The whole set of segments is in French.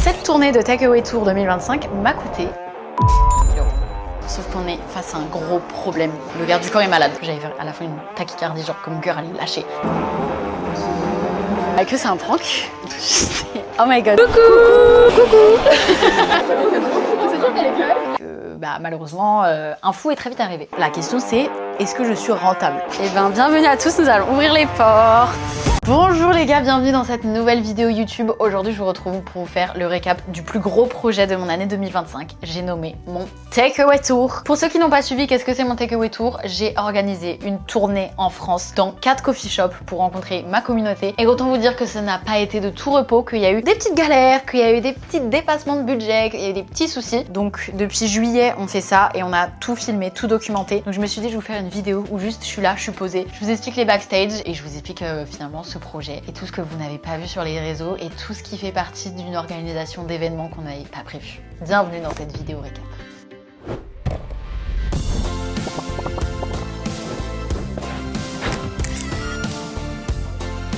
Cette tournée de Takeaway Tour 2025 m'a coûté 1000 €. Sauf qu'on est face à un gros problème. Le garde du corps est malade. J'avais à la fin une tachycardie, genre comme mon cœur allait lâcher. Que c'est un prank. Oh my god. Coucou. Malheureusement, un fou est très vite arrivé. La question c'est, est-ce que je suis rentable? Eh ben, bienvenue à tous, nous allons ouvrir les portes. Bonjour les gars, bienvenue dans cette nouvelle vidéo YouTube. Aujourd'hui, je vous retrouve pour vous faire le récap du plus gros projet de mon année 2025. J'ai nommé mon Takeaway Tour. Pour ceux qui n'ont pas suivi, qu'est-ce que c'est mon Takeaway Tour? J'ai organisé une tournée en France dans 4 coffee shops pour rencontrer ma communauté. Et autant vous dire que ça n'a pas été de tout repos, qu'il y a eu des petites galères, qu'il y a eu des petits dépassements de budget, qu'il y a eu des petits soucis. Donc depuis juillet, on fait ça et on a tout filmé, tout documenté. Donc je me suis dit, je vais vous faire une vidéo où juste je suis là, je suis posée. Je vous explique les backstage et je vous explique finalement ce projet et tout ce que vous n'avez pas vu sur les réseaux et tout ce qui fait partie d'une organisation d'événements qu'on n'avait pas prévu. Bienvenue dans cette vidéo récap.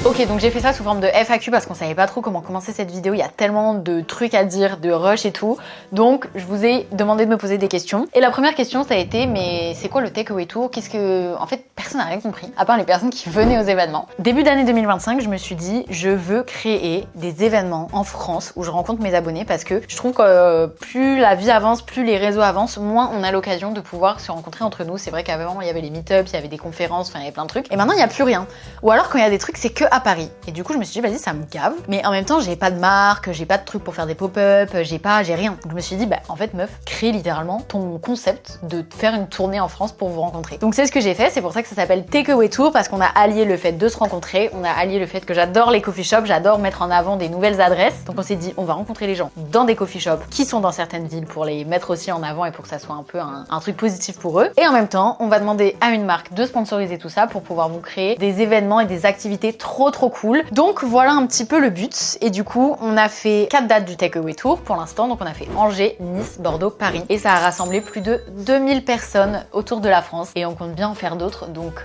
Ok, donc j'ai fait ça sous forme de FAQ parce qu'on savait pas trop comment commencer cette vidéo. Il y a tellement de trucs à dire, de rush et tout. Donc je vous ai demandé de me poser des questions. Et la première question ça a été, mais c'est quoi le Takeaway Tour? Qu'est-ce que... En fait, personne n'a rien compris, à part les personnes qui venaient aux événements. Début d'année 2025, je me suis dit, je veux créer des événements en France où je rencontre mes abonnés parce que je trouve que plus la vie avance, plus les réseaux avancent, moins on a l'occasion de pouvoir se rencontrer entre nous. C'est vrai qu'avant, il y avait les meet-ups, il y avait des conférences, enfin il y avait plein de trucs. Et maintenant, il n'y a plus rien. Ou alors quand il y a des trucs, c'est que à Paris. Et du coup, je me suis dit, vas-y, ça me gave. Mais en même temps, j'ai pas de marque, j'ai pas de trucs pour faire des pop-up, j'ai rien. Donc je me suis dit, en fait, meuf, crée littéralement ton concept de faire une tournée en France pour vous rencontrer. Donc c'est ce que j'ai fait, c'est pour ça que ça s'appelle Takeaway Tour, parce qu'on a allié le fait de se rencontrer, on a allié le fait que j'adore les coffee shops, j'adore mettre en avant des nouvelles adresses. Donc on s'est dit, on va rencontrer les gens dans des coffee shops qui sont dans certaines villes pour les mettre aussi en avant et pour que ça soit un peu un truc positif pour eux. Et en même temps, on va demander à une marque de sponsoriser tout ça pour pouvoir vous créer des événements et des activités trop cool. Donc voilà un petit peu le but. Et du coup, on a fait 4 dates du Takeaway Tour pour l'instant. Donc on a fait Angers, Nice, Bordeaux, Paris. Et ça a rassemblé plus de 2000 personnes autour de la France. Et on compte bien en faire d'autres. Donc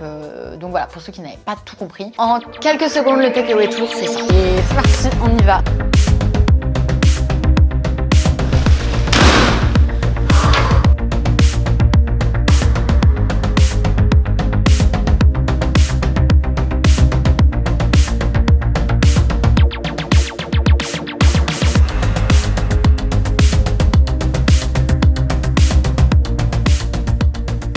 voilà, pour ceux qui n'avaient pas tout compris. En quelques secondes, le Takeaway Tour, c'est ça. Et c'est parti, on y va.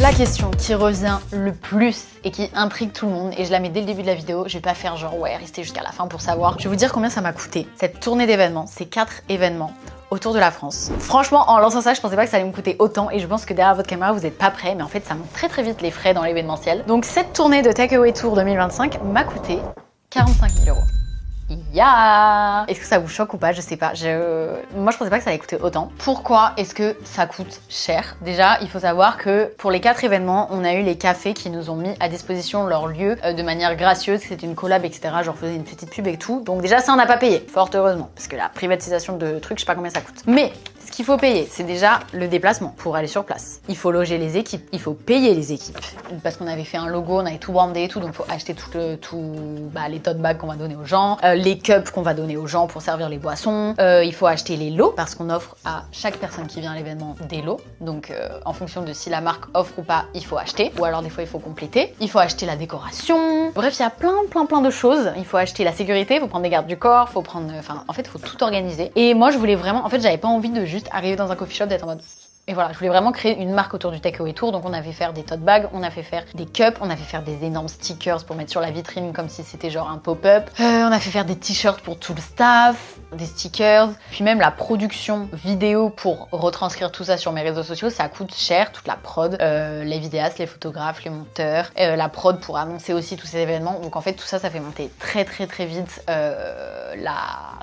La question qui revient le plus et qui intrigue tout le monde, et je la mets dès le début de la vidéo, je vais pas faire genre ouais, restez jusqu'à la fin pour savoir. Je vais vous dire combien ça m'a coûté. Cette tournée d'événements, ces 4 événements autour de la France. Franchement, en lançant ça, je pensais pas que ça allait me coûter autant et je pense que derrière votre caméra, vous êtes pas prêts, mais en fait, ça monte très vite les frais dans l'événementiel. Donc cette tournée de Takeaway Tour 2025 m'a coûté 45 000 €. Yeah. Est-ce que ça vous choque ou pas? Je sais pas. Moi, je pensais pas que ça allait coûter autant. Pourquoi est-ce que ça coûte cher? Déjà, il faut savoir que pour les 4 événements, on a eu les cafés qui nous ont mis à disposition leur lieu de manière gracieuse. C'était une collab, etc. Je leur faisais une petite pub et tout. Donc déjà, ça, on n'a pas payé. Fort heureusement. Parce que la privatisation de trucs, je sais pas combien ça coûte. Mais ce qu'il faut payer, c'est déjà le déplacement pour aller sur place. Il faut loger les équipes, il faut payer les équipes. Parce qu'on avait fait un logo, on avait tout brandé et tout, donc il faut acheter les tote bags qu'on va donner aux gens, les cups qu'on va donner aux gens pour servir les boissons. Il faut acheter les lots, parce qu'on offre à chaque personne qui vient à l'événement des lots. Donc en fonction de si la marque offre ou pas, il faut acheter. Ou alors des fois, il faut compléter. Il faut acheter la décoration. Bref, il y a plein de choses. Il faut acheter la sécurité, il faut prendre des gardes du corps, faut prendre... en fait, il faut tout organiser. Et moi, je voulais vraiment... En fait, j'avais pas envie de juste arriver dans un coffee shop, d'être en mode... Et voilà, je voulais vraiment créer une marque autour du Takeaway Tour. Donc on a fait faire des tote bags, on a fait faire des cups, on a fait faire des énormes stickers pour mettre sur la vitrine comme si c'était genre un pop-up. On a fait faire des t-shirts pour tout le staff, des stickers. Puis même la production vidéo pour retranscrire tout ça sur mes réseaux sociaux, ça coûte cher, toute la prod. Les vidéastes, les photographes, les monteurs, la prod pour annoncer aussi tous ces événements. Donc en fait tout ça, ça fait monter très vite la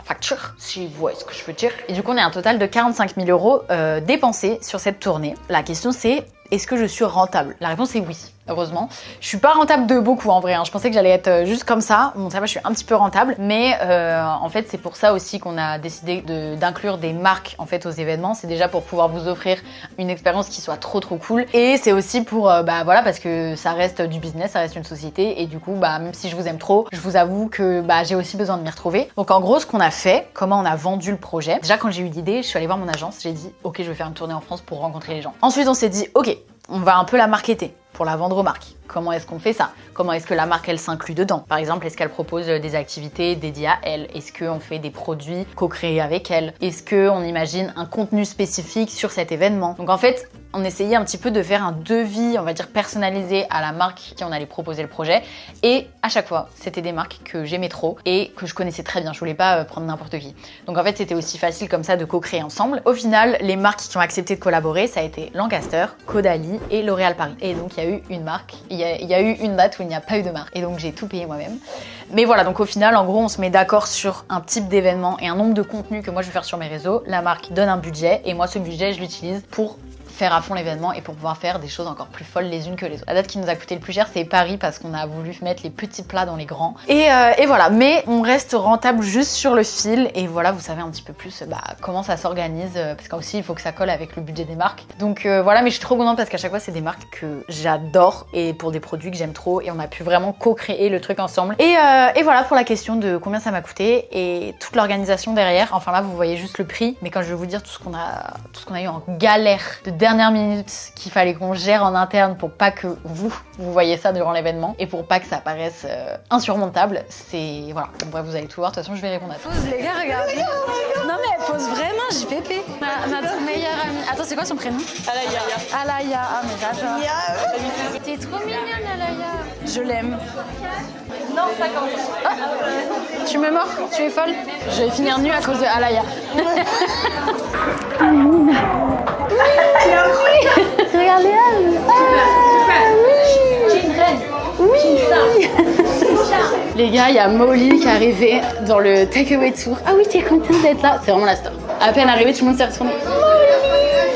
facture, si vous voyez ce que je veux dire. Et du coup on a un total de 45 000 € dépensés sur cette tournée. La question c'est, est-ce que je suis rentable? La réponse est oui. heureusement. Je suis pas rentable de beaucoup en vrai, hein. Je pensais que j'allais être juste comme ça. Bon, ça va, je suis un petit peu rentable, mais en fait, c'est pour ça aussi qu'on a décidé d'inclure des marques en fait aux événements. C'est déjà pour pouvoir vous offrir une expérience qui soit trop cool, et c'est aussi pour voilà, parce que ça reste du business, ça reste une société, et du coup même si je vous aime trop, je vous avoue que j'ai aussi besoin de m'y retrouver. Donc en gros, ce qu'on a fait, comment on a vendu le projet. Déjà, quand j'ai eu l'idée, je suis allée voir mon agence, j'ai dit ok, je vais faire une tournée en France pour rencontrer les gens. Ensuite, on s'est dit ok, on va un peu la marketer pour la vendre aux marques. Comment est-ce qu'on fait ça? Comment est-ce que la marque, elle s'inclut dedans? Par exemple, est-ce qu'elle propose des activités dédiées à elle? Est-ce qu'on fait des produits co-créés avec elle? Est-ce qu'on imagine un contenu spécifique sur cet événement? Donc en fait, on essayait un petit peu de faire un devis, on va dire personnalisé à la marque qui on allait proposer le projet. Et à chaque fois, c'était des marques que j'aimais trop et que je connaissais très bien. Je voulais pas prendre n'importe qui. Donc en fait, c'était aussi facile comme ça de co-créer ensemble. Au final, les marques qui ont accepté de collaborer, ça a été Lancaster, Caudalie et L'Oréal Paris. Et donc il y a eu une marque, il y a eu une date où il n'y a pas eu de marque. Et donc j'ai tout payé moi-même. Mais voilà, donc au final, en gros, on se met d'accord sur un type d'événement et un nombre de contenus que moi je vais faire sur mes réseaux. La marque donne un budget et moi ce budget, je l'utilise pour faire à fond l'événement et pour pouvoir faire des choses encore plus folles les unes que les autres. La date qui nous a coûté le plus cher, c'est Paris, parce qu'on a voulu mettre les petits plats dans les grands. Et voilà, mais on reste rentable juste sur le fil, et voilà, vous savez un petit peu plus comment ça s'organise, parce qu'aussi il faut que ça colle avec le budget des marques. Donc voilà, mais je suis trop contente parce qu'à chaque fois c'est des marques que j'adore et pour des produits que j'aime trop, et on a pu vraiment co-créer le truc ensemble. Et voilà pour la question de combien ça m'a coûté et toute l'organisation derrière. Enfin là, vous voyez juste le prix, mais quand je vais vous dire tout ce qu'on a eu en galère de dernière minute qu'il fallait qu'on gère en interne pour pas que vous voyez ça durant l'événement et pour pas que ça paraisse insurmontable, c'est voilà. Donc bref, vous allez tout voir. De toute façon, je vais répondre à tout. Pose les gars, regardez. Non mais elle pose vraiment JPP. Notre meilleure amie. Attends, c'est quoi son prénom? Alaya. Alaya. Ah mais j'adore. T'es trop mignonne, Alaya. Je l'aime. Non, 50. Ah, tu me mords? Tu es folle? Je vais finir nue à cause de Alaya. Regardez elle. Oui. Les gars, il y a Molly qui est arrivée dans le Takeaway Tour. Ah oui, t'es contente d'être là? C'est vraiment la star. À peine arrivée, tout le monde s'est retourné.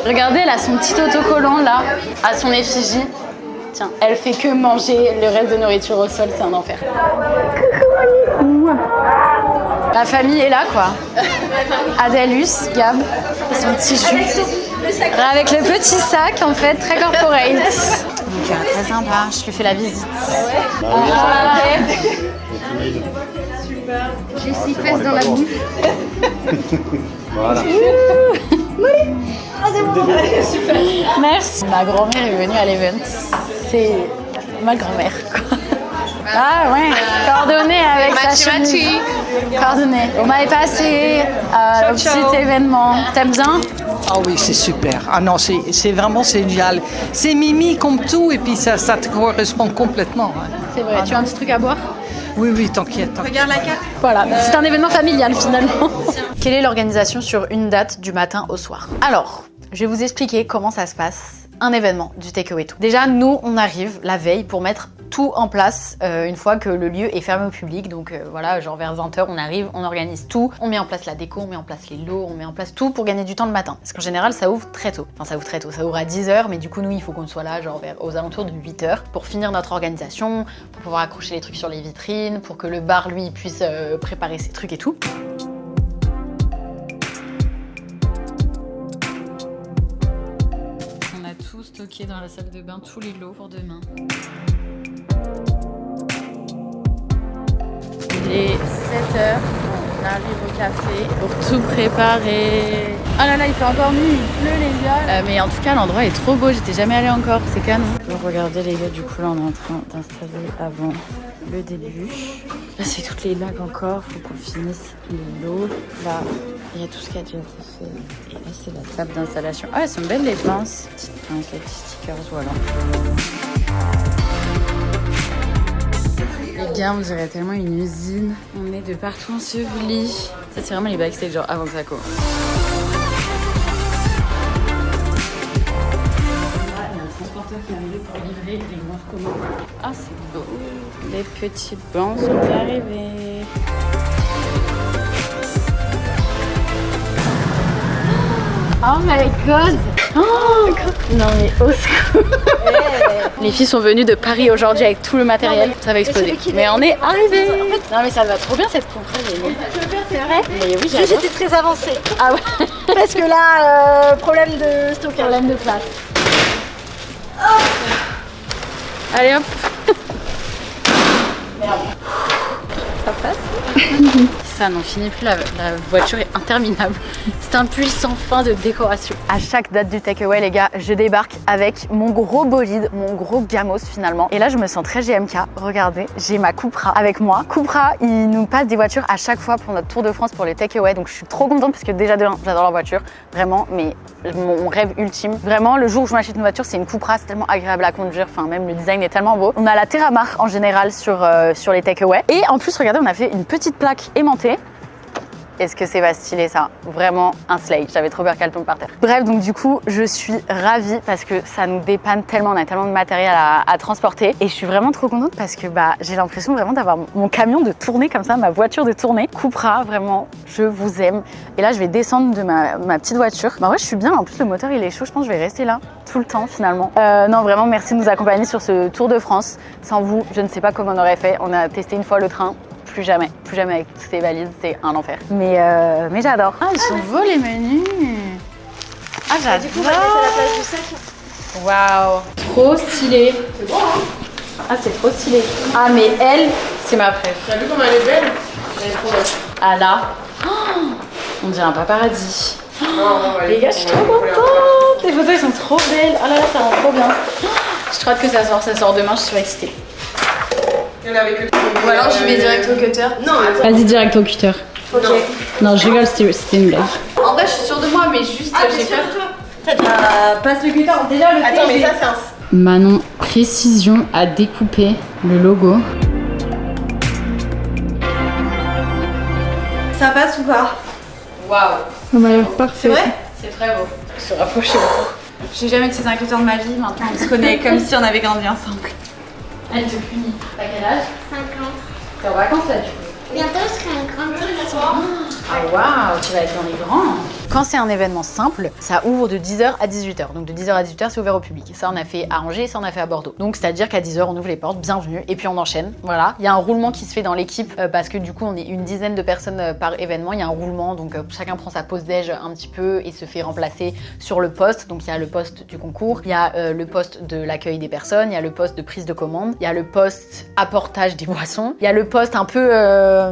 Regardez, elle a son petit autocollant là, à son effigie. Tiens, elle fait que manger le reste de nourriture au sol, c'est un enfer. Coucou Molly. La famille est là quoi. Adelus, Gab, son petit jus. Avec le petit sac en fait, très corporate. Donc très sympa, je lui fais la visite. J'ai 6 fesses dans la bouche. Voilà. Ah c'est bon. Super. Merci. Ma grand-mère est venue à l'event. C'est ma grand-mère quoi. Ah ouais, coordonnées avec sa chemise. Coordonnées. On m'avait passé au petit événement. T'aimes bien? Ah oui, c'est super. Ah non, c'est vraiment génial. C'est mimi comme tout et puis ça te correspond complètement. Hein. C'est vrai. Tu as un petit truc à boire? Oui, t'inquiète. Regarde la carte. Voilà, c'est un événement familial finalement. Quelle est l'organisation sur une date du matin au soir? Alors, je vais vous expliquer comment ça se passe, un événement du Takeaway Tour. Déjà, nous, on arrive la veille pour mettre tout en place une fois que le lieu est fermé au public. Donc voilà, genre vers 20h, on arrive, on organise tout, on met en place la déco, on met en place les lots, on met en place tout pour gagner du temps le matin. Parce qu'en général, ça ouvre très tôt. Enfin, ça ouvre très tôt, ça ouvre à 10h, mais du coup, nous, il faut qu'on soit là genre aux alentours de 8h pour finir notre organisation, pour pouvoir accrocher les trucs sur les vitrines, pour que le bar, lui, puisse préparer ses trucs et tout. On a tout stocké dans la salle de bain, tous les lots pour demain. Il est 7h, on arrive au café pour tout préparer. Oh là là, il fait encore nuit, il pleut les gars. Mais en tout cas, l'endroit est trop beau, j'étais jamais allée encore, c'est canon. Donc regardez les gars, du coup là on est en train d'installer avant le début. Là c'est toutes les lags encore, faut qu'on finisse l'eau. Là, il y a tout ce qui a déjà été fait. Et là c'est la table d'installation. Ah, elles sont belles les pinces. Petites pinces, les petits stickers, voilà. Les gars, on dirait tellement une usine. On est de partout ensevelis. Ça, c'est vraiment les backstage, genre avant que ça commence. Là, il y a un transporteur qui est arrivé pour livrer les noirs communs. Ah, c'est beau. Les petits bancs sont arrivés. Oh my god. Oh non mais au secours. Les filles sont venues de Paris aujourd'hui avec tout le matériel. Ça va exploser. Mais on est arrivés. Non mais ça va trop bien cette compresse. C'est vrai? Mais oui, Juste, j'étais très avancée. Ah ouais. Parce que là, problème de stockage. Problème de place. Allez hop. Merde. Ça passe. Ça n'en finit plus, la voiture est interminable. C'est un puits sans fin de décoration. À chaque date du takeaway, les gars, je débarque avec mon gros bolide, mon gros gamos finalement. Et là, je me sens très GMK. Regardez, j'ai ma Cupra avec moi. Cupra, ils nous passent des voitures à chaque fois pour notre Tour de France pour les takeaway. Donc je suis trop contente parce que déjà de 1, j'adore leur voiture. Vraiment, mais mon rêve ultime. Vraiment, le jour où je m'achète une voiture, c'est une Cupra. C'est tellement agréable à conduire. Enfin, même le design est tellement beau. On a la Terramar en général sur les takeaway. Et en plus, regardez, on a fait une petite plaque aimantée. Est-ce que c'est pas stylé ça? Vraiment un slay. J'avais trop peur qu'elle tombe par terre. Bref, donc du coup, je suis ravie parce que ça nous dépanne tellement. On a tellement de matériel à transporter. Et je suis vraiment trop contente parce que j'ai l'impression vraiment d'avoir mon camion de tournée comme ça, ma voiture de tournée. Cupra, vraiment, je vous aime. Et là, je vais descendre de ma petite voiture. Bah ouais, je suis bien. En plus, le moteur, il est chaud. Je pense que je vais rester là tout le temps finalement. Non, vraiment, merci de nous accompagner sur ce Tour de France. Sans vous, je ne sais pas comment on aurait fait. On a testé une fois le train. Plus jamais avec toutes ces valises, c'est un enfer. Mais j'adore. Ah, ils sont beaux les menus. Ah, j'adore. Du coup, on va mettre à la place du sac. Waouh, trop stylé. C'est bon, hein? Ah, c'est trop stylé. Ah, mais elle, c'est ma préf. T'as vu comment elle est belle? Elle est trop belle. Ah là, on dirait un paparazzi. Les gars, je suis trop contente. contente. Les photos, elles sont trop belles. Ah là là, ça rend trop bien. Je crois que ça sort demain, je suis excitée. Ou alors j'y vais direct au cutter. Non, Vas-y, direct au cutter. ok. Non, je rigole, c'était une blague. En vrai, je suis sûre de moi, mais juste j'ai peur. Passe le cutter. Déjà, le Attends, mais ça, c'est un. Manon Précision a découpé le logo. Ça passe ou pas? Waouh, Ça m'a l'air parfait. C'est vrai? c'est très beau. Se rapprocher beaucoup. J'ai jamais utilisé un cutter de ma vie. Maintenant, on se connaît comme si on avait grandi ensemble. Elle te punit. T'as quel âge? 50. T'es en vacances là du coup? Bientôt, je serai un grand garçon. Ah waouh, tu vas être dans les grands. Quand c'est un événement simple, ça ouvre de 10h à 18h. Donc de 10h à 18h, c'est ouvert au public. Ça, on a fait à Angers, ça, on a fait à Bordeaux. Donc c'est-à-dire qu'à 10h, on ouvre les portes, bienvenue, et puis on enchaîne. Voilà. Il y a un roulement qui se fait dans l'équipe parce que du coup, on est une dizaine de personnes par événement. Il y a un roulement, donc chacun prend sa pause déj un petit peu et se fait remplacer sur le poste. Donc il y a le poste du concours, il y a le poste de l'accueil des personnes, il y a le poste de prise de commande, il y a le poste apportage des boissons, il y a le poste un peu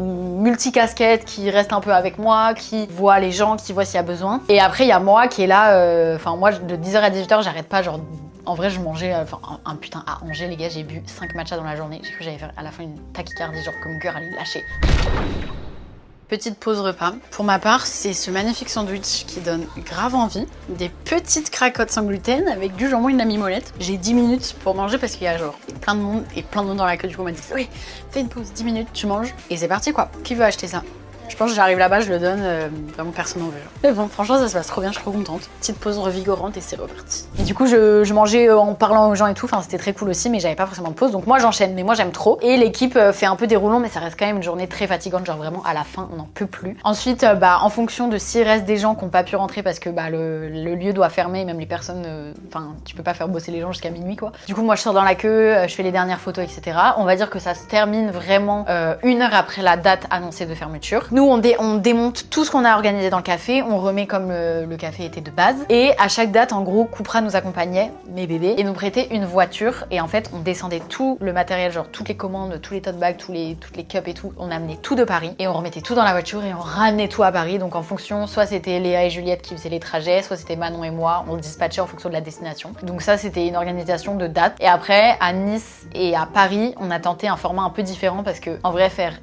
multicasquette qui reste un peu avec moi, qui voit les gens, qui voit s'il y a besoin. Et après, il y a moi qui est là, moi, de 10h à 18h, j'arrête pas, genre, en vrai, je mangeais, un putain, à Angers, les gars, j'ai bu 5 matchas dans la journée. J'ai cru que j'allais faire à la fin une tachycardie, genre, comme cœur allait lâcher. Petite pause repas. Pour ma part, c'est ce magnifique sandwich qui donne grave envie. Des petites cracottes sans gluten avec du jambon et de la mimolette. J'ai 10 minutes pour manger parce qu'il y a genre plein de monde et plein de monde dans la queue. Du coup, on m'a dit, oui, fais une pause, 10 minutes, tu manges. Et c'est parti, quoi. Qui veut acheter ça? Je pense que j'arrive là-bas, je le donne, vraiment personne n'en veut. Mais bon, franchement, ça se passe trop bien, je suis trop contente. Petite pause revigorante et c'est reparti. Et du coup, je mangeais en parlant aux gens et tout, enfin c'était très cool aussi, mais j'avais pas forcément de pause. Donc moi j'enchaîne, mais moi j'aime trop. Et l'équipe fait un peu déroulant, mais ça reste quand même une journée très fatigante, genre vraiment à la fin, on n'en peut plus. Ensuite, en fonction de s'il reste des gens qui n'ont pas pu rentrer parce que le lieu doit fermer, même les personnes, tu peux pas faire bosser les gens jusqu'à minuit quoi. Du coup, moi je sors dans la queue, je fais les dernières photos, etc. On va dire que ça se termine vraiment 1 heure après la date annoncée de fermeture. Nous, on démonte tout ce qu'on a organisé dans le café, on remet comme le café était de base. Et à chaque date, en gros, Cupra nous accompagnait, mes bébés, et nous prêtait une voiture. Et en fait, on descendait tout le matériel, genre toutes les commandes, tous les tote bags, toutes les cups et tout. On amenait tout de Paris et on remettait tout dans la voiture et on ramenait tout à Paris. Donc en fonction, soit c'était Léa et Juliette qui faisaient les trajets, soit c'était Manon et moi. On le dispatchait en fonction de la destination. Donc ça, c'était une organisation de date. Et après, à Nice et à Paris, on a tenté un format un peu différent parce que, en vrai, faire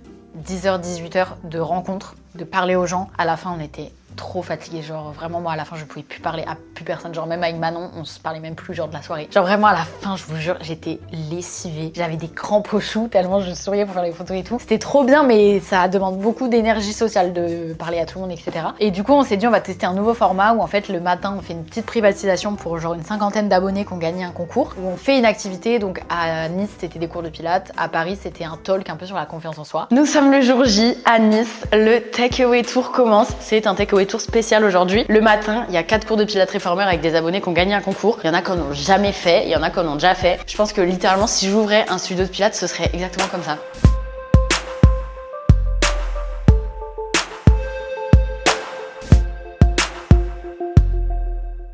10h, 18h de rencontres, de parler aux gens. À la fin, on était trop fatigués, genre vraiment moi à la fin je pouvais plus parler à plus personne, genre même avec Manon on se parlait même plus genre de la soirée, genre vraiment à la fin je vous jure j'étais lessivée, j'avais des crampes aux choux tellement je souriais pour faire les photos et tout, c'était trop bien mais ça demande beaucoup d'énergie sociale de parler à tout le monde etc. Et du coup on s'est dit on va tester un nouveau format où en fait le matin on fait une petite privatisation pour genre une 50aine d'abonnés qui ont gagné un concours, où on fait une activité. Donc à Nice c'était des cours de pilates, à Paris c'était un talk un peu sur la confiance en soi. Nous sommes le jour J à Nice, le takeaway tour commence, c'est un takeaway Takeaway Tour spécial aujourd'hui. Le matin, il y a 4 cours de Pilates réformeurs avec des abonnés qui ont gagné un concours. Il y en a qui en ont jamais fait, il y en a qui en ont déjà fait. Je pense que littéralement, si j'ouvrais un studio de Pilates, ce serait exactement comme ça.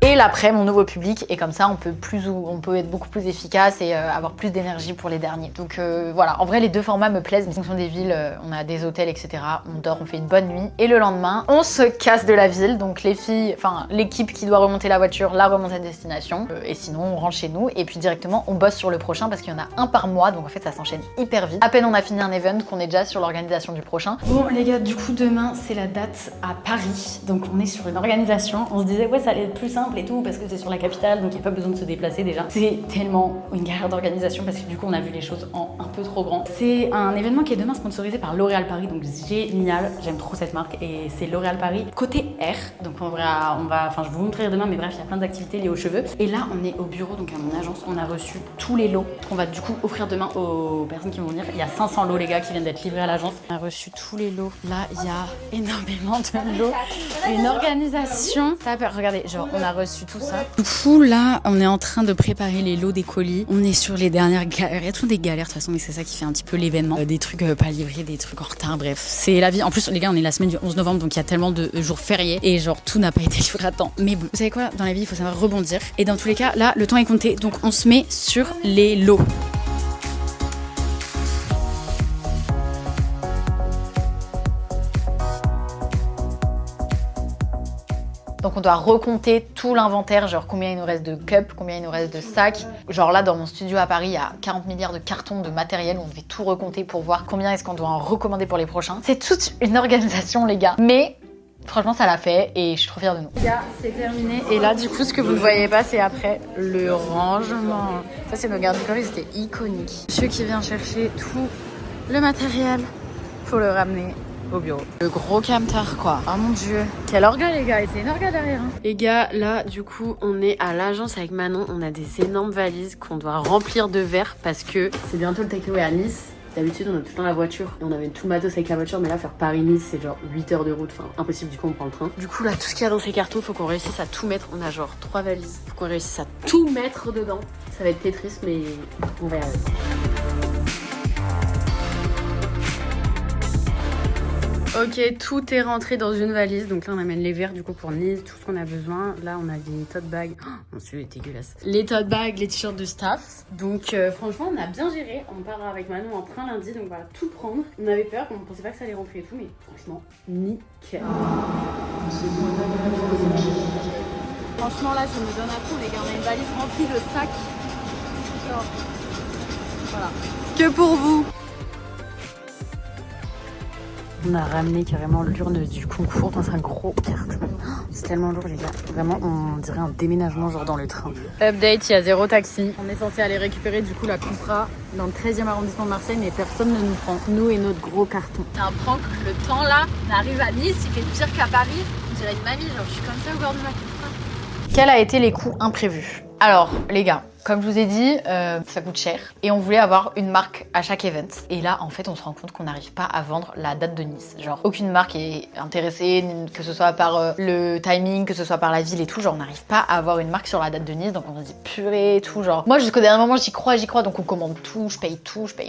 Et l'après, mon nouveau public, et comme ça on peut être beaucoup plus efficace et avoir plus d'énergie pour les derniers. Donc voilà, en vrai les deux formats me plaisent, mais en fonction des villes, on a des hôtels, etc. On dort, on fait une bonne nuit, et le lendemain, on se casse de la ville. Donc les filles, enfin l'équipe qui doit remonter la voiture, la remonte à destination, et sinon on rentre chez nous, et puis directement on bosse sur le prochain parce qu'il y en a un par mois, donc en fait ça s'enchaîne hyper vite. À peine on a fini un event qu'on est déjà sur l'organisation du prochain. Bon les gars, du coup demain c'est la date à Paris, donc on est sur une organisation. On se disait ouais ça allait être plus simple et tout parce que c'est sur la capitale, donc il n'y a pas besoin de se déplacer déjà. C'est tellement une galère d'organisation parce que du coup on a vu les choses en un peu trop grand. C'est un événement qui est demain sponsorisé par L'Oréal Paris, donc génial, j'aime trop cette marque, et c'est L'Oréal Paris côté R, donc on va, enfin je vais vous montrer demain, mais bref il y a plein d'activités liées aux cheveux. Et là on est au bureau, donc à mon agence, on a reçu tous les lots qu'on va du coup offrir demain aux personnes qui vont venir. Il y a 500 lots les gars qui viennent d'être livrés à l'agence. On a reçu tous les lots, là il y a énormément de lots, une organisation. Regardez, genre on a reçu tout ça. Du coup là on est en train de préparer les lots des colis, on est sur les dernières galères, il y a toujours des galères de toute façon, mais c'est ça qui fait un petit peu l'événement, des trucs pas livrés, des trucs en retard, bref c'est la vie. En plus les gars on est la semaine du 11 novembre, donc il y a tellement de jours fériés et genre tout n'a pas été livré à temps, mais bon, vous savez quoi, dans la vie il faut savoir rebondir, et dans tous les cas là le temps est compté, donc on se met sur les lots. Donc on doit recompter tout l'inventaire, genre combien il nous reste de cups, combien il nous reste de sacs. Genre là dans mon studio à Paris, il y a 40 milliards de cartons de matériel où on devait tout recompter pour voir combien est-ce qu'on doit en recommander pour les prochains. C'est toute une organisation les gars, mais franchement ça l'a fait et je suis trop fière de nous. Les gars, c'est terminé, et là du coup ce que vous ne voyez pas c'est après le rangement. Ça c'est nos garde-corps, c'était iconique. Monsieur qui vient chercher tout le matériel pour le ramener au bureau. Le gros camtar quoi. Oh mon dieu. Quel orga les gars, et c'est une orga derrière. Hein. Les gars, là du coup on est à l'agence avec Manon. On a des énormes valises qu'on doit remplir de verre parce que c'est bientôt le takeaway à Nice. D'habitude on a tout le temps la voiture et on amène tout le matos avec la voiture, mais là faire Paris-Nice c'est genre 8 heures de route, enfin impossible, du coup on prend le train. Du coup là tout ce qu'il y a dans ces cartons, faut qu'on réussisse à tout mettre. On a genre 3 valises, faut qu'on réussisse à tout mettre dedans. Ça va être Tetris mais on va y arriver. Ok, tout est rentré dans une valise. Donc là, on amène les verres du coup pour Nice, tout ce qu'on a besoin. Là, on a des tote bags. Oh, mon celui est dégueulasse. Les tote bags, les t-shirts de staff. Donc franchement, on a bien géré. On part avec Manon en train lundi, donc voilà, tout prendre. On avait peur, on pensait pas que ça allait rentrer et tout, mais franchement, nickel. Franchement, là, je me donne à fond, les gars. On a une valise remplie de sacs. Genre, voilà. Que pour vous. On a ramené carrément l'urne du concours dans un gros carton. C'est tellement lourd les gars. Vraiment, on dirait un déménagement genre dans le train. Update, il y a 0 taxi. On est censé aller récupérer du coup la Cupra dans le 13e arrondissement de Marseille, mais personne ne nous prend. Nous et notre gros carton. C'est un prank, le temps là, on arrive à Nice, il fait pire qu'à Paris. On dirait une mamie, genre je suis comme ça au bord de ma Cupra. Quels a été les coûts imprévus? Alors les gars, comme je vous ai dit, ça coûte cher et on voulait avoir une marque à chaque event. Et là, en fait, on se rend compte qu'on n'arrive pas à vendre la date de Nice. Genre, aucune marque est intéressée, que ce soit par le timing, que ce soit par la ville et tout. Genre, on n'arrive pas à avoir une marque sur la date de Nice. Donc, on se dit purée et tout. Genre, moi, jusqu'au dernier moment, j'y crois. Donc, on commande tout, je paye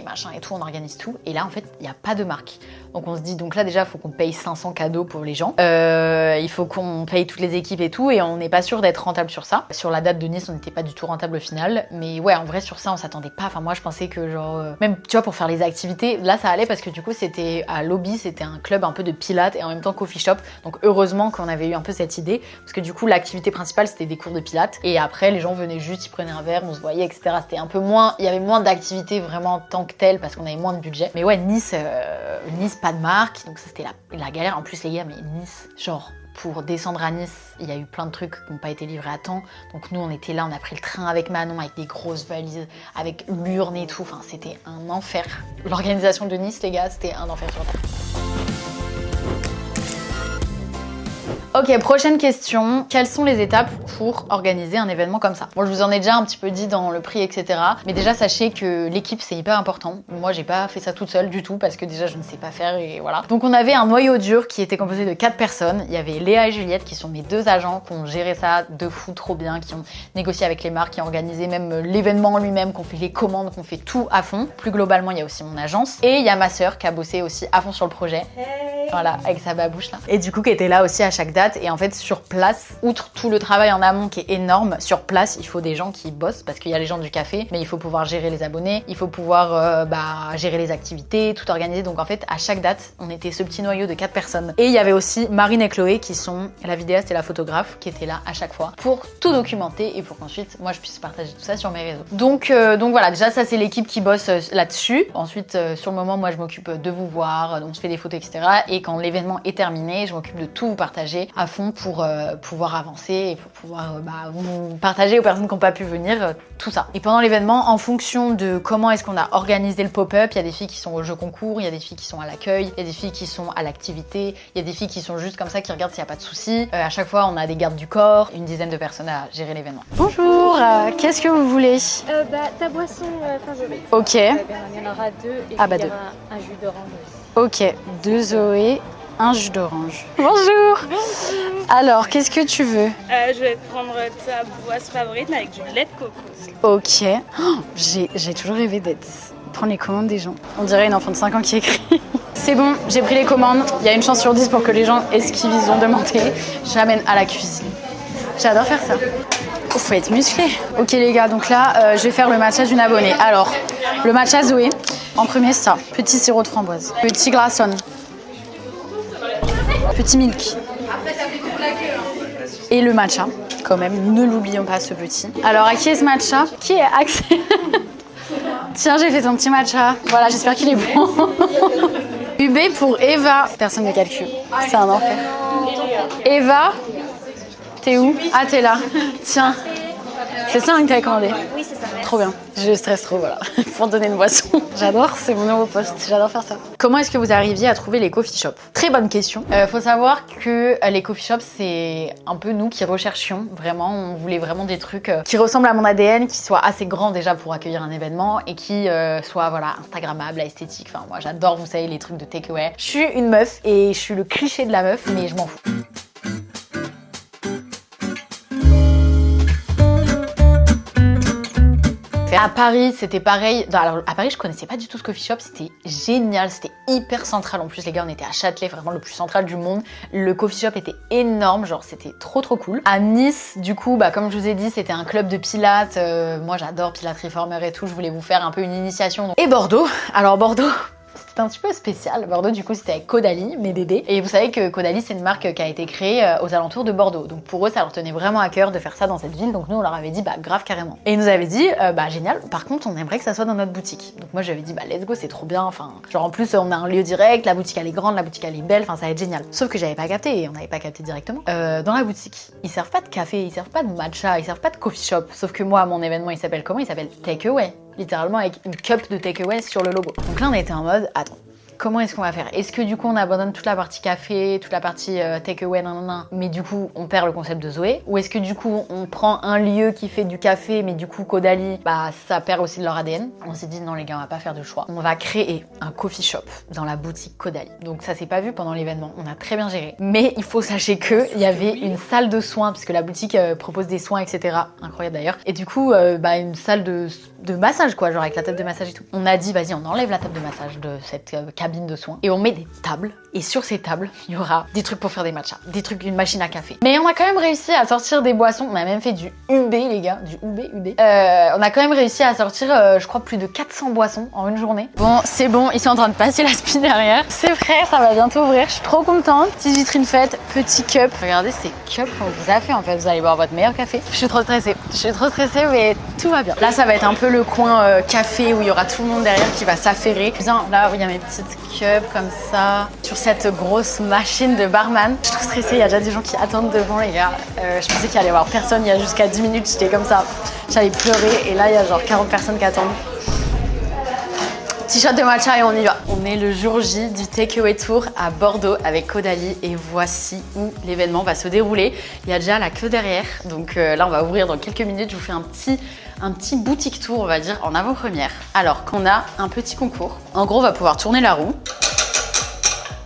machin et tout, on organise tout. Et là, en fait, il n'y a pas de marque. Donc, on se dit, donc là, déjà, il faut qu'on paye 500 cadeaux pour les gens. Il faut qu'on paye toutes les équipes et tout. Et on n'est pas sûr d'être rentable sur ça. Sur la date de Nice, on n'était pas du tout rentable au final. Mais ouais, en vrai, sur ça, on s'attendait pas. Enfin, moi, je pensais que genre, même, tu vois, pour faire les activités, là, ça allait parce que du coup, c'était à Lobby, c'était un club un peu de pilates et en même temps coffee shop. Donc, heureusement qu'on avait eu un peu cette idée parce que du coup, l'activité principale, c'était des cours de pilates. Et après, les gens venaient juste, ils prenaient un verre, on se voyait, etc. C'était un peu moins, il y avait moins d'activités vraiment en tant que telles parce qu'on avait moins de budget. Mais ouais, Nice, pas de marque. Donc, ça, c'était la galère. En plus, les gars, mais Nice, genre, pour descendre à Nice, il y a eu plein de trucs qui n'ont pas été livrés à temps. Donc nous, on était là, on a pris le train avec Manon, avec des grosses valises, avec l'urne et tout. Enfin, c'était un enfer. L'organisation de Nice, les gars, c'était un enfer sur terre. Ok, prochaine question. Quelles sont les étapes pour organiser un événement comme ça? Bon, je vous en ai déjà un petit peu dit dans le prix, etc. Mais déjà, sachez que l'équipe, c'est hyper important. Moi, j'ai pas fait ça toute seule du tout parce que déjà, je ne sais pas faire et voilà. Donc, on avait un noyau dur qui était composé de 4 personnes. Il y avait Léa et Juliette qui sont mes 2 agents qui ont géré ça de fou trop bien, qui ont négocié avec les marques, qui ont organisé même l'événement lui-même, qui ont fait les commandes, qui ont fait tout à fond. Plus globalement, il y a aussi mon agence. Et il y a ma sœur qui a bossé aussi à fond sur le projet. Voilà, avec sa babouche là. Et du coup, qui était là aussi à chaque date. Et en fait, sur place, outre tout le travail en amont qui est énorme, sur place, il faut des gens qui bossent parce qu'il y a les gens du café, mais il faut pouvoir gérer les abonnés, il faut pouvoir gérer les activités, tout organiser. Donc en fait, à chaque date, on était ce petit noyau de 4 personnes. Et il y avait aussi Marine et Chloé qui sont la vidéaste et la photographe qui étaient là à chaque fois pour tout documenter et pour qu'ensuite, moi, je puisse partager tout ça sur mes réseaux. Donc voilà, déjà, ça, c'est l'équipe qui bosse là-dessus. Ensuite, sur le moment, moi, je m'occupe de vous voir, on se fait des photos, etc. Et quand l'événement est terminé, je m'occupe de tout vous partager à fond pour pouvoir avancer et pour pouvoir vous partager aux personnes qui n'ont pas pu venir, tout ça. Et pendant l'événement, en fonction de comment est-ce qu'on a organisé le pop-up, il y a des filles qui sont au jeu concours, il y a des filles qui sont à l'accueil, il y a des filles qui sont à l'activité, il y a des filles qui sont juste comme ça, qui regardent s'il n'y a pas de soucis. À chaque fois, on a des gardes du corps, une dizaine de personnes à gérer l'événement. Bonjour, qu'est-ce que vous voulez? Ta boisson favorite. Ok. Il y en aura 2 et Ah bah il y 2. aura un jus d'orange aussi. Ok, 2 Zoé, un jus d'orange. Bonjour. Alors, qu'est-ce que tu veux? Je vais prendre ta boisson favorite mais avec du lait de coco. Ok. Oh, j'ai toujours rêvé d'être prendre les commandes des gens. On dirait une enfant de 5 ans qui écrit. C'est bon, j'ai pris les commandes. Il y a une chance sur 10 pour que les gens aient ce qu'ils ont demandé. J'amène à la cuisine. J'adore faire ça. Faut être musclé. Ok les gars, donc là, je vais faire le matcha d'une abonnée. Alors, le matcha Zoé. En premier, ça. Petit sirop de framboise. Petit glaçon. Petit milk. Et le matcha, quand même. Ne l'oublions pas, ce petit. Alors, à qui est ce matcha? Qui est Axel? Tiens, j'ai fait ton petit matcha. Voilà, j'espère qu'il est bon. UB pour Eva. Personne ne calcule. C'est un enfer. Eva, t'es où? Ah, t'es là. Tiens. C'est ça que t'avais commandé? Oui, c'est ça. Trop bien. Je stresse trop, voilà. Pour donner une boisson. J'adore, c'est mon nouveau poste. J'adore faire ça. Comment est-ce que vous arriviez à trouver les coffee shops? Très bonne question. Faut savoir que les coffee shops, c'est un peu nous qui recherchions. Vraiment, on voulait vraiment des trucs qui ressemblent à mon ADN, qui soient assez grands déjà pour accueillir un événement et qui soient, voilà, instagrammables, esthétiques. Enfin, moi, j'adore, vous savez, les trucs de takeaway. Je suis une meuf et je suis le cliché de la meuf, mais je m'en fous. À Paris, c'était pareil. Alors, à Paris, je connaissais pas du tout ce coffee shop. C'était génial. C'était hyper central. En plus, les gars, on était à Châtelet, vraiment le plus central du monde. Le coffee shop était énorme. Genre, c'était trop cool. À Nice, du coup, comme je vous ai dit, c'était un club de pilates. Moi, j'adore Pilates Reformer et tout. Je voulais vous faire un peu une initiation. Et Bordeaux. Alors, Bordeaux... C'était un petit peu spécial. Bordeaux, du coup, c'était avec Caudalie, mes bébés. Et vous savez que Caudalie, c'est une marque qui a été créée aux alentours de Bordeaux. Donc pour eux, ça leur tenait vraiment à cœur de faire ça dans cette ville. Donc nous, on leur avait dit, grave, carrément. Et ils nous avaient dit, génial. Par contre, on aimerait que ça soit dans notre boutique. Donc moi, j'avais dit, let's go, c'est trop bien. Enfin, genre en plus, on a un lieu direct. La boutique, elle est grande, la boutique, elle est belle. Enfin, ça va être génial. Sauf que j'avais pas capté et on n'avait pas capté directement. Dans la boutique, ils servent pas de café, ils servent pas de matcha, ils servent pas de coffee shop. Sauf que moi, mon événement, il s'appelle comment? Il s'appelle Takeaway. Littéralement avec une cup de takeaway sur le logo. Donc là, on était en mode, attends. Comment est-ce qu'on va faire? Est-ce que du coup on abandonne toute la partie café, toute la partie takeaway, mais du coup on perd le concept de Zoé? Ou est-ce que du coup on prend un lieu qui fait du café, mais du coup Caudalie, ça perd aussi de leur ADN? On s'est dit non les gars, on va pas faire de choix. On va créer un coffee shop dans la boutique Caudalie. Donc ça s'est pas vu pendant l'événement, on a très bien géré. Mais il faut sachez qu'il y avait une salle de soins, parce que la boutique propose des soins, etc. Incroyable d'ailleurs. Et du coup, une salle de massage quoi, genre avec la table de massage et tout. On a dit vas-y, on enlève la table de massage de cette cabine de soins et on met des tables, et sur ces tables il y aura des trucs pour faire des matchas, des trucs, une machine à café. Mais on a quand même réussi à sortir des boissons. On a même fait du UB les gars, du UB. On a quand même réussi à sortir je crois plus de 400 boissons en une journée. Bon c'est bon, ils sont en train de passer la spin derrière. C'est vrai, ça va bientôt ouvrir, je suis trop contente. Petite vitrine faite, petit cup. Regardez ces cups qu'on vous a fait en fait, vous allez boire votre meilleur café. Je suis trop stressée mais tout va bien. Là ça va être un peu le coin café où il y aura tout le monde derrière qui va s'affairer. Bien là où il y a mes petites cups comme ça sur cette grosse machine de barman. Je suis trop stressée, il y a déjà des gens qui attendent devant les gars. Je pensais qu'il allait y avoir personne il y a jusqu'à 10 minutes, j'étais comme ça. J'allais pleurer et là il y a genre 40 personnes qui attendent. Petit shot de matcha et on y va. On est le jour J du Takeaway Tour à Bordeaux avec Caudalie et voici où l'événement va se dérouler. Il y a déjà la queue derrière, donc là on va ouvrir dans quelques minutes. Je vous fais un petit boutique tour, on va dire, en avant-première. Alors qu'on a un petit concours. En gros, on va pouvoir tourner la roue.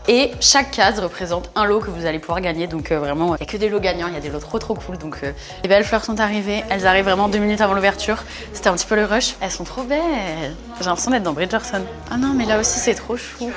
Et chaque case représente un lot que vous allez pouvoir gagner. Donc vraiment, il n'y a que des lots gagnants, il y a des lots trop cool. Donc les belles fleurs sont arrivées, elles arrivent vraiment 2 minutes avant l'ouverture. C'était un petit peu le rush. Elles sont trop belles. J'ai l'impression d'être dans Bridgerton. Ah non, mais là aussi c'est trop chou.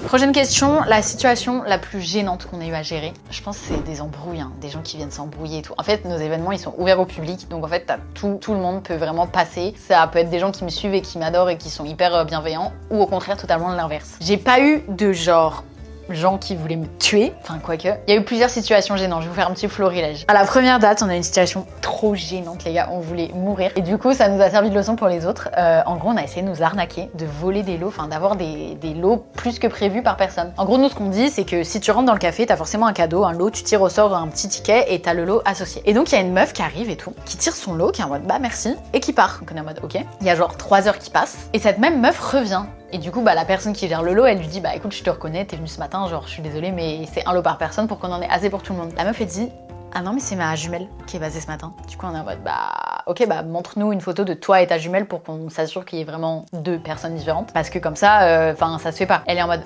Prochaine question, la situation la plus gênante qu'on ait eu à gérer. Je pense que c'est des embrouilles, hein, des gens qui viennent s'embrouiller et tout. En fait, nos événements, ils sont ouverts au public, donc en fait, tout le monde peut vraiment passer. Ça peut être des gens qui me suivent et qui m'adorent et qui sont hyper bienveillants, ou au contraire, totalement l'inverse. J'ai pas eu de genre gens qui voulaient me tuer, enfin quoique. Il y a eu plusieurs situations gênantes, je vais vous faire un petit florilège. À la première date, on a une situation trop gênante, les gars, on voulait mourir. Et du coup, ça nous a servi de leçon pour les autres. En gros, on a essayé de nous arnaquer, de voler des lots, enfin d'avoir des lots plus que prévu par personne. En gros, nous, ce qu'on dit, c'est que si tu rentres dans le café, t'as forcément un cadeau, un lot, tu tires au sort un petit ticket et t'as le lot associé. Et donc, il y a une meuf qui arrive et tout, qui tire son lot, qui est en mode bah merci, et qui part. Donc on est en mode ok. Il y a genre 3 heures qui passent, et cette même meuf revient. Et du coup, bah, la personne qui gère le lot, elle lui dit bah écoute, je te reconnais, t'es venue ce matin, genre je suis désolée, mais c'est un lot par personne pour qu'on en ait assez pour tout le monde. La meuf, elle dit ah non, mais c'est ma jumelle qui est passée ce matin. Du coup, on est en mode bah ok, bah montre-nous une photo de toi et ta jumelle pour qu'on s'assure qu'il y ait vraiment 2 personnes différentes. Parce que comme ça, enfin, ça se fait pas. Elle est en mode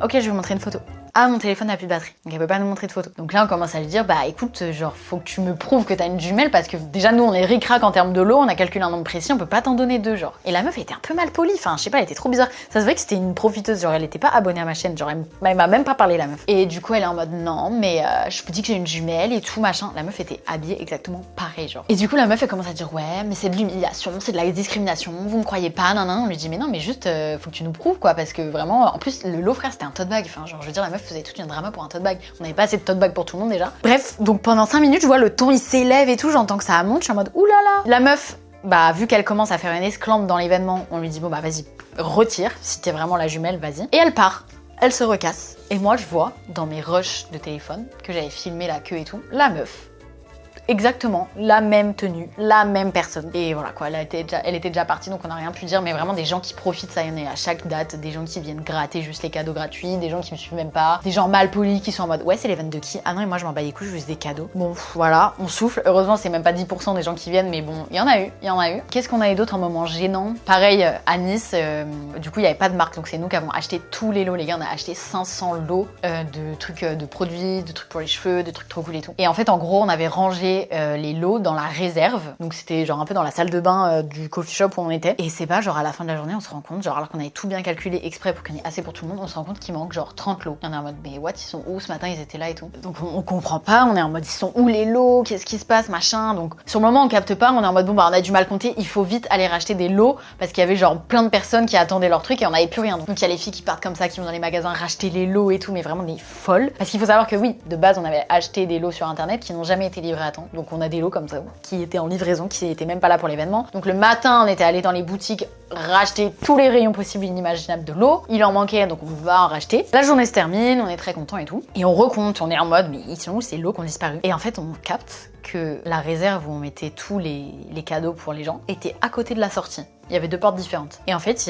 ok, je vais vous montrer une photo. Ah, mon téléphone n'a plus de batterie, donc elle peut pas nous montrer de photo. Donc là, on commence à lui dire, bah écoute, genre, faut que tu me prouves que t'as une jumelle parce que déjà, nous, on est ric-rac en termes de lot, on a calculé un nombre précis, on peut pas t'en donner 2, genre. Et la meuf, elle était un peu mal polie, enfin, je sais pas, elle était trop bizarre. Ça se voit que c'était une profiteuse, genre, elle était pas abonnée à ma chaîne, genre, elle m'a même pas parlé, la meuf. Et du coup, elle est en mode, non, mais je vous dis que j'ai une jumelle et tout, machin. La meuf était habillée exactement pareil, genre. Et du coup, la meuf, elle commence à dire, ouais, mais c'est de l'humiliation, c'est de la discrimination, vous me croyez pas, nan. On lui dit, mais non, mais juste, faut que tu nous prouves, quoi, parce que vraiment, en plus, le lot, frère, c'était un tote bag, enfin, genre, je veux dire, la meuf faisait tout un drama pour un tote bag. On n'avait pas assez de tote bag pour tout le monde déjà. Bref, donc pendant 5 minutes, je vois le ton il s'élève et tout, j'entends que ça monte, je suis en mode oulala. La meuf, bah vu qu'elle commence à faire une esclampe dans l'événement, on lui dit bon bah vas-y, retire, si t'es vraiment la jumelle, vas-y. Et elle part, elle se recasse. Et moi je vois dans mes rushs de téléphone que j'avais filmé la queue et tout, la meuf. Exactement, la même tenue, la même personne. Et voilà quoi, elle était déjà partie, donc on n'a rien pu dire, mais vraiment des gens qui profitent, ça y en a à chaque date, des gens qui viennent gratter juste les cadeaux gratuits, des gens qui me suivent même pas, des gens mal polis qui sont en mode ouais c'est l'événement de qui? Ah non et moi je m'en bats les couilles, je veux juste des cadeaux. Bon voilà, on souffle, heureusement c'est même pas 10% des gens qui viennent, mais bon, il y en a eu. Qu'est-ce qu'on a eu d'autre en moment gênant? Pareil à Nice, du coup il y avait pas de marque, donc c'est nous qui avons acheté tous les lots, les gars, on a acheté 500 lots de trucs, de produits, de trucs pour les cheveux, de trucs trop cool et tout. Et en fait en gros on avait rangé les lots dans la réserve, donc c'était genre un peu dans la salle de bain du coffee shop où on était, et c'est pas genre à la fin de la journée on se rend compte, genre alors qu'on avait tout bien calculé exprès pour qu'il y ait assez pour tout le monde, on se rend compte qu'il manque genre 30 lots. On est en mode mais what, ils sont où? Ce matin ils étaient là et tout, donc on comprend pas, on est en mode ils sont où les lots, qu'est-ce qui se passe machin. Donc sur le moment on capte pas, on est en mode bon bah on a du mal compter, il faut vite aller racheter des lots parce qu'il y avait genre plein de personnes qui attendaient leur truc et on avait plus rien. Donc il y a les filles qui partent comme ça, qui vont dans les magasins racheter les lots et tout, mais vraiment des folles, parce qu'il faut savoir que oui, de base on avait acheté des lots sur internet qui n'ont jamais été livrés à temps, donc on a des lots comme ça qui étaient en livraison, qui étaient même pas là pour l'événement. Donc le matin, on était allé dans les boutiques racheter tous les rayons possibles et inimaginables de l'eau. Il en manquait, donc on va en racheter. La journée se termine, on est très content et tout. Et on recompte, on est en mode, mais ils sont où ces lots qui ont disparu? Et en fait, on capte que la réserve où on mettait tous les cadeaux pour les gens était à côté de la sortie. Il y avait 2 portes différentes. Et en fait,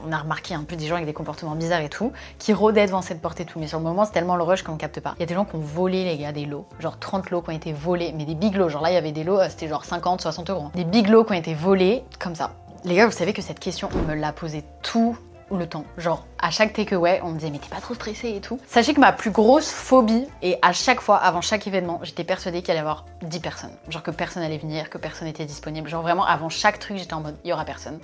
on a remarqué un peu des gens avec des comportements bizarres et tout, qui rôdaient devant cette porte et tout. Mais sur le moment, c'est tellement le rush qu'on capte pas. Il y a des gens qui ont volé, les gars, des lots. Genre 30 lots qui ont été volés, mais des big lots. Genre là, il y avait des lots, c'était genre 50, 60 euros. Des big lots qui ont été volés, comme ça. Les gars, vous savez que cette question, on me l'a posée tout le temps. Genre, à chaque takeaway, on me disait mais t'es pas trop stressée et tout. Sachez que ma plus grosse phobie, et à chaque fois, avant chaque événement, j'étais persuadée qu'il allait y avoir 10 personnes. Genre que personne allait venir, que personne était disponible. Genre vraiment, avant chaque truc, j'étais en mode il y aura personne.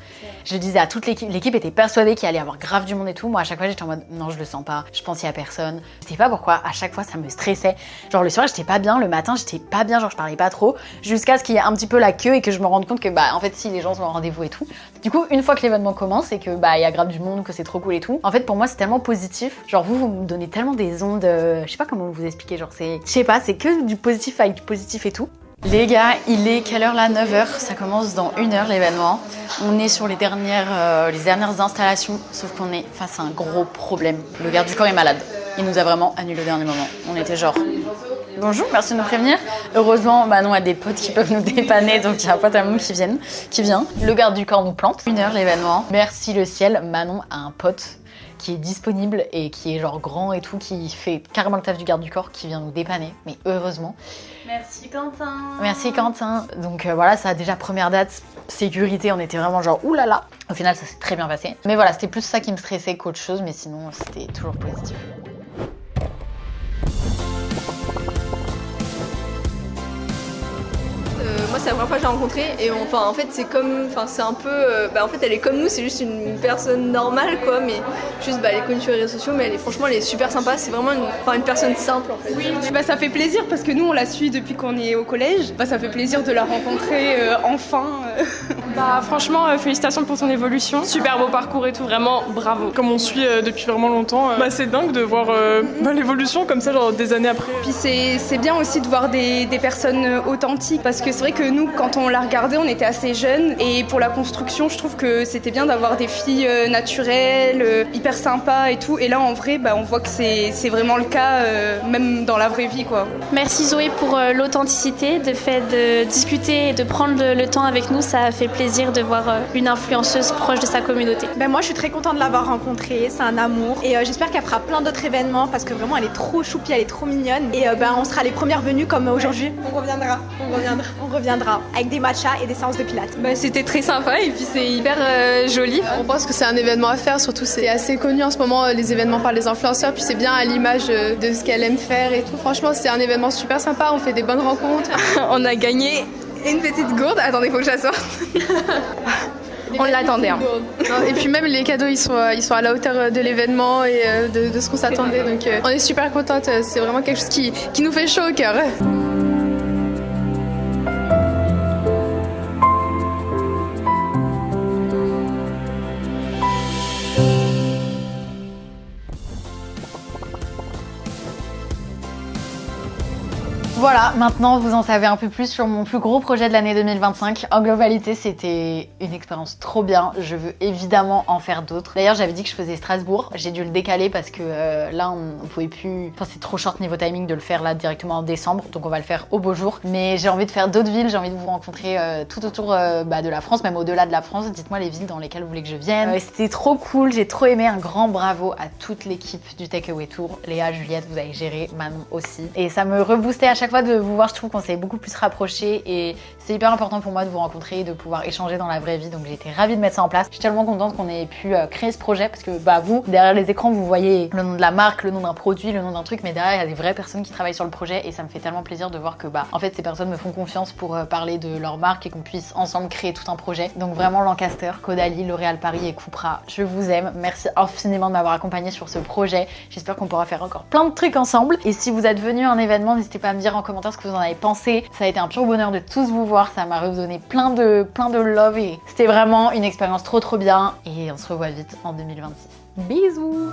Je disais à toute l'équipe, l'équipe était persuadée qu'il allait y avoir grave du monde et tout. Moi, à chaque fois, j'étais en mode non, je le sens pas, je pense qu'il y a personne. Je sais pas pourquoi, à chaque fois, ça me stressait. Genre le soir, j'étais pas bien, le matin, j'étais pas bien, genre je parlais pas trop, jusqu'à ce qu'il y ait un petit peu la queue et que je me rende compte que bah en fait, si les gens sont en rendez-vous et tout. Du coup, une fois que l'événement commence et que bah il y a grave du monde, que c'est trop cool et tout. En fait, pour moi, c'est tellement positif. Genre vous me donnez tellement des ondes, je sais pas comment vous expliquer, genre c'est, je sais pas, c'est que du positif avec du positif et tout. Les gars, il est quelle heure là? 9h, ça commence dans 1h l'événement. On est sur les dernières installations, sauf qu'on est face à un gros problème. Le garde du corps est malade. Il nous a vraiment annulé au dernier moment. On était genre Bonjour, merci de nous prévenir. Heureusement, Manon a des potes qui peuvent nous dépanner, donc il y a un pote à Manon qui vient. Le garde du corps nous plante. 1h l'événement. Merci le ciel, Manon a un pote qui est disponible et qui est genre grand et tout, qui fait carrément le taf du garde du corps, qui vient nous dépanner, mais heureusement. Merci Quentin. Merci Quentin. Donc voilà, ça a déjà première date, sécurité, on était vraiment genre oulala. Au final, ça s'est très bien passé. Mais voilà, c'était plus ça qui me stressait qu'autre chose, mais sinon, c'était toujours positif. Moi c'est la première fois que je l'ai rencontrée et en fait c'est comme, c'est un peu, en fait elle est comme nous, c'est juste une personne normale quoi, mais juste elle est connue sur les réseaux sociaux, mais franchement elle est super sympa, c'est vraiment une personne simple en fait. Oui, ça fait plaisir parce que nous on la suit depuis qu'on est au collège, ça fait plaisir de la rencontrer enfin. Franchement félicitations pour ton évolution, super beau parcours et tout, vraiment bravo. Comme on suit depuis vraiment longtemps, c'est dingue de voir l'évolution comme ça genre des années après. Puis c'est bien aussi de voir des personnes authentiques parce que c'est vrai que nous quand on l'a regardé on était assez jeunes et pour la construction je trouve que c'était bien d'avoir des filles naturelles, hyper sympas et tout, et là en vrai on voit que c'est vraiment le cas même dans la vraie vie quoi. Merci Zoé pour l'authenticité, le fait de discuter et de prendre le temps avec nous, ça fait plaisir de voir une influenceuse proche de sa communauté. Moi je suis très contente de l'avoir rencontrée, c'est un amour et j'espère qu'elle fera plein d'autres événements parce que vraiment elle est trop choupie, elle est trop mignonne et on sera les premières venues comme aujourd'hui. On reviendra avec des matchas et des séances de pilates. C'était très sympa et puis c'est hyper joli. On pense que c'est un événement à faire, surtout c'est assez connu en ce moment les événements par les influenceurs, puis c'est bien à l'image de ce qu'elle aime faire et tout. Franchement c'est un événement super sympa, on fait des bonnes rencontres. On a gagné une petite gourde, attendez faut que je la sorte. On l'attendait. Et puis même les cadeaux ils sont à la hauteur de l'événement et de ce qu'on s'attendait, donc on est super contente, c'est vraiment quelque chose qui nous fait chaud au cœur. Voilà, maintenant vous en savez un peu plus sur mon plus gros projet de l'année 2025. En globalité, c'était une expérience trop bien. Je veux évidemment en faire d'autres. D'ailleurs, j'avais dit que je faisais Strasbourg. J'ai dû le décaler parce que là, on pouvait plus... Enfin, c'est trop short niveau timing de le faire là directement en décembre. Donc on va le faire au beau jour. Mais j'ai envie de faire d'autres villes. J'ai envie de vous rencontrer tout autour de la France, même au-delà de la France. Dites-moi les villes dans lesquelles vous voulez que je vienne. C'était trop cool. J'ai trop aimé. Un grand bravo à toute l'équipe du Takeaway Tour. Léa, Juliette, vous avez géré. Manon aussi. Et ça me reboostait à chaque fois de vous voir. Je trouve qu'on s'est beaucoup plus rapprochés et c'est hyper important pour moi de vous rencontrer et de pouvoir échanger dans la vraie vie, donc j'ai été ravie de mettre ça en place. Je suis tellement contente qu'on ait pu créer ce projet parce que vous, derrière les écrans, vous voyez le nom de la marque, le nom d'un produit, le nom d'un truc, mais derrière il y a des vraies personnes qui travaillent sur le projet et ça me fait tellement plaisir de voir que en fait ces personnes me font confiance pour parler de leur marque et qu'on puisse ensemble créer tout un projet. Donc vraiment Lancaster, Caudalie, L'Oréal Paris et Cupra, je vous aime. Merci infiniment de m'avoir accompagné sur ce projet. J'espère qu'on pourra faire encore plein de trucs ensemble. Et si vous êtes venus à un événement, n'hésitez pas à me dire en commentaire ce que vous en avez pensé. Ça a été un pur bonheur de tous vous voir, ça m'a redonné plein de love et c'était vraiment une expérience trop bien et on se revoit vite en 2026. Bisous.